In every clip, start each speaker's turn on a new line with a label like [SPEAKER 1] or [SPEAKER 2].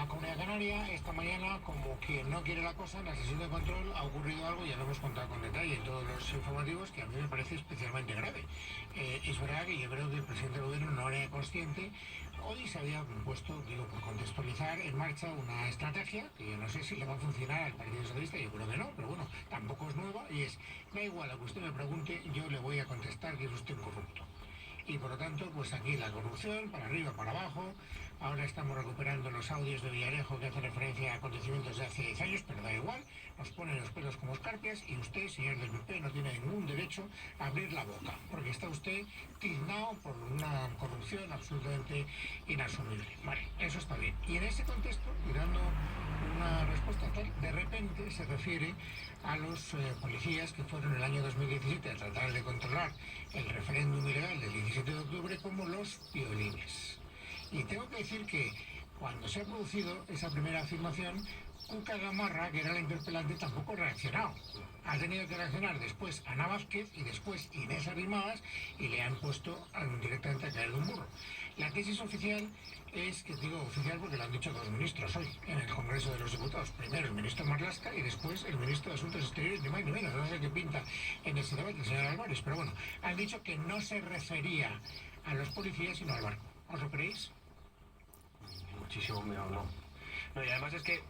[SPEAKER 1] la Comunidad Canaria, esta mañana, como quien no quiere la cosa, en la sesión de control ha ocurrido algo, ya lo hemos contado con detalle en todos los informativos, que a mí me parece especialmente grave. Es verdad que yo creo que el presidente del gobierno no era consciente. Hoy se había puesto, digo, por contextualizar, en marcha una estrategia que yo no sé si le va a funcionar al Partido Socialista, yo creo que no, pero bueno, tampoco es nueva, y es, da igual a que usted me pregunte, yo le voy a contestar que es usted un corrupto. Y por lo tanto, pues aquí la corrupción, para arriba, para abajo. Ahora estamos recuperando los audios de Villarejo que hacen referencia a acontecimientos de hace 10 años, pero da igual, nos ponen los pelos como escarpias y usted, señor del PP, no tiene ningún derecho a abrir la boca, porque está usted tiznado por una corrupción absolutamente inasumible. Vale, eso está bien. Y en ese contexto, y dando una respuesta tal, de repente se refiere a los policías que fueron el año 2017 a tratar de controlar el referéndum ilegal del 17 de octubre como los piolines. Y tengo que decir que cuando se ha producido esa primera afirmación, Cuca Gamarra, que era la interpelante, tampoco ha reaccionado. Ha tenido que reaccionar después Ana Vázquez y después Inés Arrimadas y le han puesto directamente a caer de un burro. La tesis oficial es, que digo oficial porque lo han dicho dos ministros hoy en el Congreso de los Diputados. Primero el ministro Marlaska y después el ministro de Asuntos Exteriores, ni más ni menos. No sé qué pinta en ese debate el señor Álvarez, pero bueno, han dicho que no se refería a los policías sino al barco. ¿Os lo creéis?
[SPEAKER 2] Muchísimo miedo, no. No, y además es que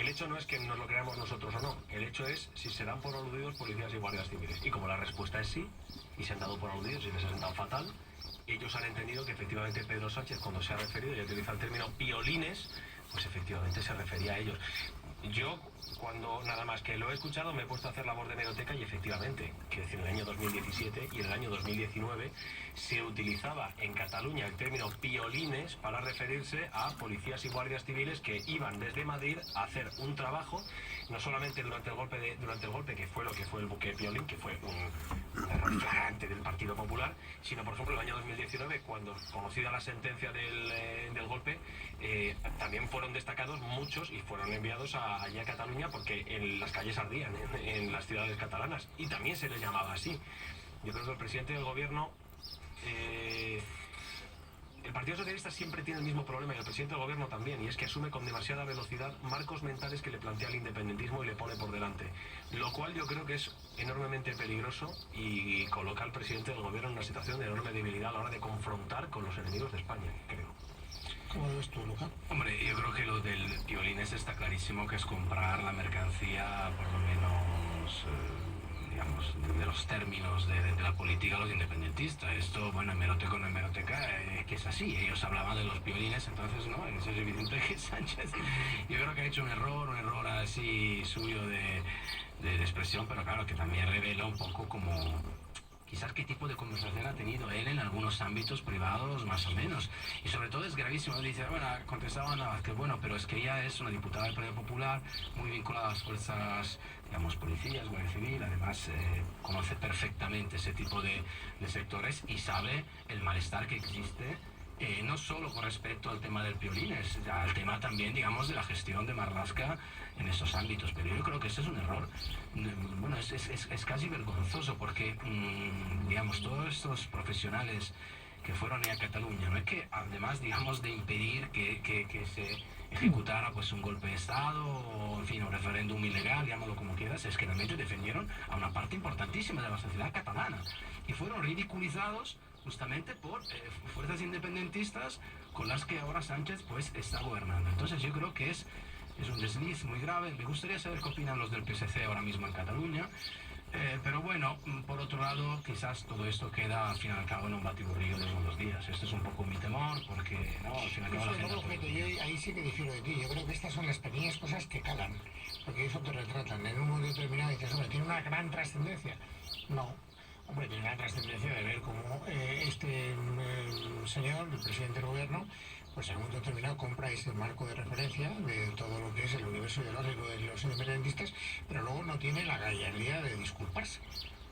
[SPEAKER 2] el hecho no es que nos lo creamos nosotros o no. El hecho es si se dan por aludidos policías y guardias civiles. Y como la respuesta es sí, y se han dado por aludidos y les ha sentado fatal, ellos han entendido que efectivamente Pedro Sánchez, cuando se ha referido y utiliza el término piolines, pues efectivamente se refería a ellos. Yo, cuando nada más que lo he escuchado, me he puesto a hacer labor de hemeroteca y efectivamente, quiero decir, en el año 2017 y en el año 2019 se utilizaba en Cataluña el término piolines para referirse a policías y guardias civiles que iban desde Madrid a hacer un trabajo, no solamente durante el golpe que fue lo que fue el buque Piolín, que fue un error flagrante del Partido Popular, sino por ejemplo en el año 2019, cuando conocida la sentencia del golpe, también fueron destacados muchos y fueron enviados allí a Cataluña porque las calles ardían en las ciudades catalanas y también se les llamaba así. Yo creo que el presidente del gobierno, el Partido Socialista siempre tiene el mismo problema y el presidente del gobierno también, y es que asume con demasiada velocidad marcos mentales que le plantea el independentismo y le pone por delante, lo cual yo creo que es enormemente peligroso y coloca al presidente del gobierno en una situación de enorme debilidad a la hora de confrontar con los enemigos de España, creo.
[SPEAKER 1] ¿Cómo lo ves tú, Luca?
[SPEAKER 3] Hombre, yo creo que lo del piolines está clarísimo, que es comprar la mercancía, por lo menos, digamos, de los términos de la política a los independentistas. Esto, bueno, hemeroteca o no hemeroteca, que es así. Ellos hablaban de los piolines, entonces, ¿no? Eso es evidente que Sánchez, yo creo que ha hecho un error así suyo de expresión, pero claro, que también revela un poco como quizás qué tipo de conversación ha tenido él en algunos ámbitos privados, más o menos. Y sobre todo es gravísimo. Él dice, bueno, contestaba Ana Vázquez, bueno, pero es que ella es una diputada del Partido Popular, muy vinculada a las fuerzas, digamos, policías, guardia civil, además conoce perfectamente ese tipo de sectores y sabe el malestar que existe. No solo con respecto al tema del piolines, al tema también, digamos, de la gestión de Marlaska en esos ámbitos. Pero yo creo que ese es un error. Bueno, es casi vergonzoso porque, digamos, todos estos profesionales que fueron a Cataluña, no es que además, digamos, de impedir que se ejecutara pues un golpe de Estado o, en fin, un referéndum ilegal, llámalo como quieras, es que realmente defendieron a una parte importantísima de la sociedad catalana y fueron ridiculizados justamente por fuerzas independentistas con las que ahora Sánchez pues está gobernando. Entonces yo creo que es un desliz muy grave. Me gustaría saber qué opinan los del PSC ahora mismo en Cataluña. Pero bueno, por otro lado, quizás todo esto queda al fin y al cabo en un batiburrillo de unos días. Esto es un poco mi temor, porque no, al fin y al cabo la gente...
[SPEAKER 1] Yo ahí sí que difiero de ti. Yo creo que estas son las pequeñas cosas que calan, porque eso te retratan. En un momento determinado dices, hombre, tiene una gran trascendencia. No. Hombre, tiene una trascendencia de ver cómo este señor, el presidente del gobierno, pues en un momento determinado compra ese marco de referencia de todo lo que es el universo ideológico de los independentistas, pero luego no tiene la gallardía de disculparse.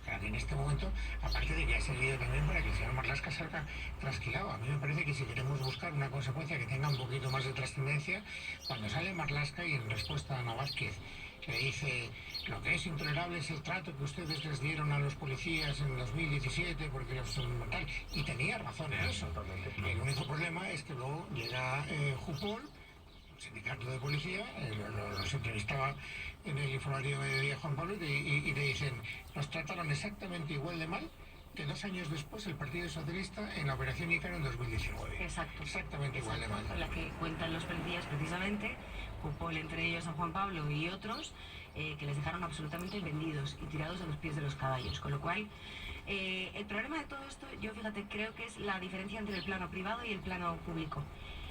[SPEAKER 1] O sea, que en este momento, aparte de que ha servido también para que el señor Marlaska salga trasquilado, a mí me parece que si queremos buscar una consecuencia que tenga un poquito más de trascendencia, cuando sale Marlaska y en respuesta a Ana Vázquez le dice, lo que es intolerable es el trato que ustedes les dieron a los policías en 2017 porque los tal, y tenía razón en eso. El único problema es que luego llega Jupol, sindicato de policía, los entrevistaba en el informativo de Mediodía Juan Pablo y te dicen, nos trataron exactamente igual de mal que 2 años después el Partido Socialista en la Operación Ícaro en 2019.
[SPEAKER 4] Exacto.
[SPEAKER 1] Exactamente igual de mal.
[SPEAKER 4] La que cuentan los policías precisamente, Pupol entre ellos a Juan Pablo y otros, que les dejaron absolutamente vendidos y tirados a los pies de los caballos. Con lo cual, el problema de todo esto, yo fíjate, creo que es la diferencia entre el plano privado y el plano público.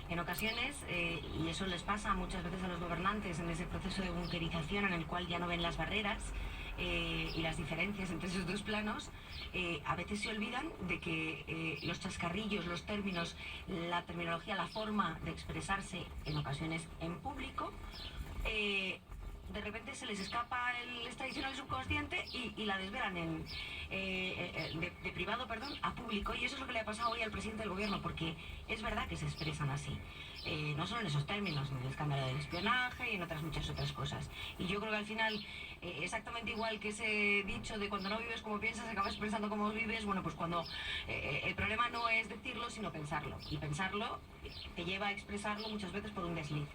[SPEAKER 4] En ocasiones, y eso les pasa muchas veces a los gobernantes en ese proceso de bunkerización en el cual ya no ven las barreras y las diferencias entre esos dos planos, a veces se olvidan de que los chascarrillos, los términos, la terminología, la forma de expresarse en ocasiones en público, de repente se les escapa el extradición al subconsciente y la desvelan de privado, perdón, a público, y eso es lo que le ha pasado hoy al presidente del gobierno, porque es verdad que se expresan así, no solo en esos términos, en el escándalo del espionaje y en otras muchas otras cosas. Y yo creo que al final, exactamente igual que ese dicho de cuando no vives como piensas, acabas pensando como vives, bueno, pues cuando el problema no es decirlo, sino pensarlo, y pensarlo te lleva a expresarlo muchas veces por un desliz.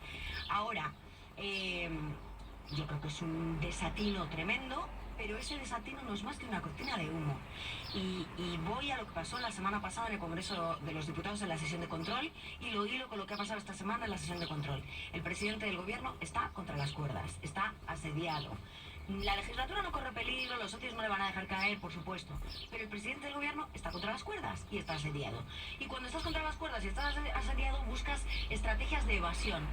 [SPEAKER 4] Ahora, yo creo que es un desatino tremendo, pero ese desatino no es más que una cortina de humo. Y voy a lo que pasó la semana pasada en el Congreso de los Diputados en la sesión de control y lo hilo con lo que ha pasado esta semana en la sesión de control. El presidente del gobierno está contra las cuerdas, está asediado. La legislatura no corre peligro, los socios no le van a dejar caer, por supuesto, pero el presidente del gobierno está contra las cuerdas y está asediado. Y cuando estás contra las cuerdas y estás asediado, buscas estrategias de evasión.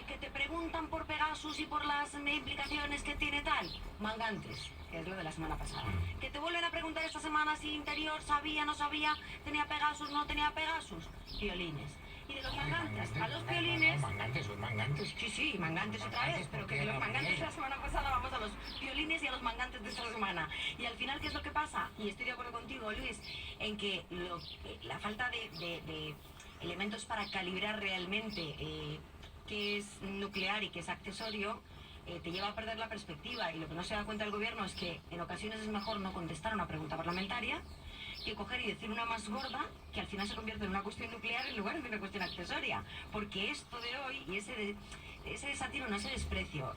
[SPEAKER 4] Que te preguntan por Pegasus y por las implicaciones que tiene tal, mangantes, que es lo de la semana pasada. Que te vuelven a preguntar esta semana si Interior sabía, no sabía, tenía Pegasus, no tenía Pegasus, violines. Y de los mangantes a los violines...
[SPEAKER 1] Mangantes.
[SPEAKER 4] Sí, mangantes otra vez, pero que de los mangantes de la semana pasada vamos a los violines y a los mangantes de esta semana. Y al final, ¿qué es lo que pasa? Y estoy de acuerdo contigo, Luis, en que la falta de elementos para calibrar realmente qué es nuclear y qué es accesorio, te lleva a perder la perspectiva. Y lo que no se da cuenta el gobierno es que en ocasiones es mejor no contestar a una pregunta parlamentaria que coger y decir una más gorda que al final se convierte en una cuestión nuclear en lugar de una cuestión accesoria. Porque esto de hoy y ese desatino, no, ese desprecio,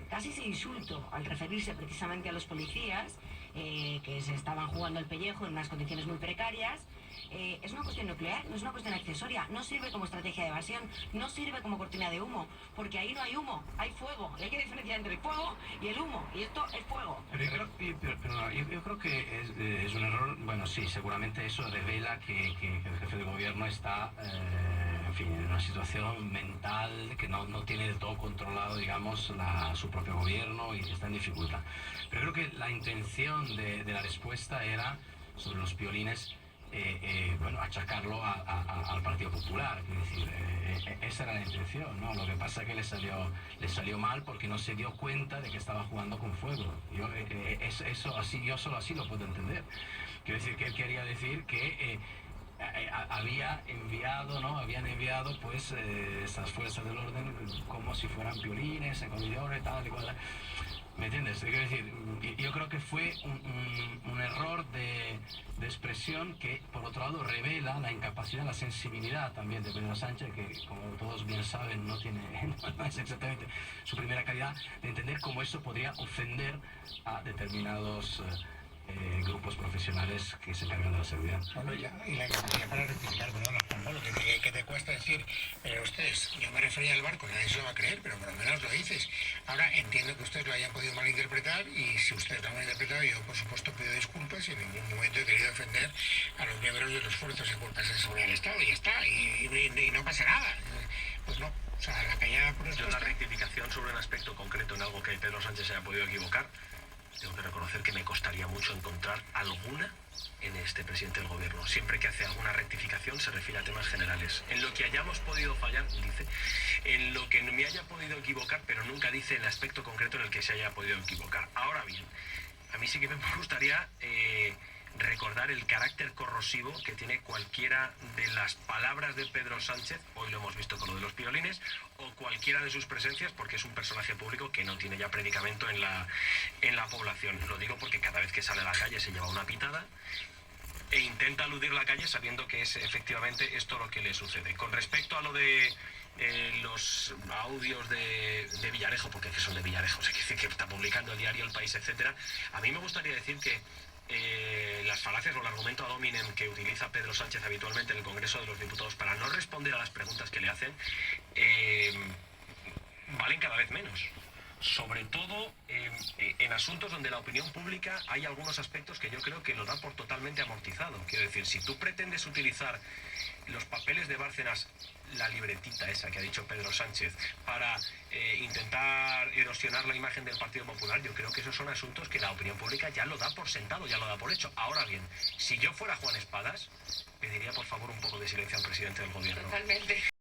[SPEAKER 4] casi ese insulto al referirse precisamente a los policías que se estaban jugando el pellejo en unas condiciones muy precarias, es una cuestión nuclear, no es una cuestión accesoria, no sirve como estrategia de evasión, no sirve como cortina de humo, porque ahí no hay humo, hay fuego, y hay que diferenciar entre el fuego y el humo, y esto es fuego.
[SPEAKER 3] Pero yo creo que es un error. Bueno, sí, seguramente eso revela que el jefe de gobierno está en fin, en una situación mental que no tiene del todo controlado, digamos, su propio gobierno, y está en dificultad. Pero creo que la intención de la respuesta era sobre los piolines, bueno, achacarlo al Partido Popular. Es decir, esa era la intención, ¿no? Lo que pasa es que le salió mal porque no se dio cuenta de que estaba jugando con fuego. Yo solo así lo puedo entender. Quiero decir que él quería decir que habían enviado pues estas fuerzas del orden como si fueran piolines, en condiciones, tal y cual. ¿Me entiendes? Quiero decir, yo creo que fue un error de expresión que, por otro lado, revela la incapacidad, la sensibilidad también de Pedro Sánchez, que, como todos bien saben, no es exactamente su primera calidad, de entender cómo eso podría ofender a determinados grupos profesionales que se encargan de la seguridad.
[SPEAKER 1] Bueno, ya, y la capacidad para rectificar, perdón, Juan Pablo, que te cuesta decir, pero ustedes, yo me refería al barco, nadie se lo va a creer, pero por lo menos lo dices. Ahora entiendo que ustedes lo hayan podido malinterpretar, y si ustedes lo han malinterpretado, yo por supuesto pido disculpas, y en ningún momento he querido ofender a los miembros de los fuerzas y cuerpos de seguridad del Estado, y ya está, y no pasa nada. Pues no, o sea, la callada por
[SPEAKER 2] Yo la rectificación sobre un aspecto concreto en algo que Pedro Sánchez se haya podido equivocar, tengo que reconocer que me costaría mucho encontrar alguna en este presidente del gobierno. Siempre que hace alguna rectificación se refiere a temas generales. En lo que hayamos podido fallar, dice, en lo que me haya podido equivocar, pero nunca dice el aspecto concreto en el que se haya podido equivocar. Ahora bien, a mí sí que me gustaría recordar el carácter corrosivo que tiene cualquiera de las palabras de Pedro Sánchez, hoy lo hemos visto con lo de los piolines, o cualquiera de sus presencias, porque es un personaje público que no tiene ya predicamento en la población. Lo digo porque cada vez que sale a la calle se lleva una pitada e intenta aludir la calle sabiendo que es efectivamente esto lo que le sucede. Con respecto a lo de los audios de Villarejo, porque es que son de Villarejo, o sea, que está publicando el diario El País, etcétera, a mí me gustaría decir que las falacias o el argumento ad hominem que utiliza Pedro Sánchez habitualmente en el Congreso de los Diputados para no responder a las preguntas que le hacen, valen cada vez menos. Sobre todo en asuntos donde la opinión pública hay algunos aspectos que yo creo que lo da por totalmente amortizado. Quiero decir, si tú pretendes utilizar los papeles de Bárcenas, la libretita esa que ha dicho Pedro Sánchez, para intentar erosionar la imagen del Partido Popular, yo creo que esos son asuntos que la opinión pública ya lo da por sentado, ya lo da por hecho. Ahora bien, si yo fuera Juan Espadas, pediría por favor un poco de silencio al presidente del gobierno.
[SPEAKER 5] Totalmente.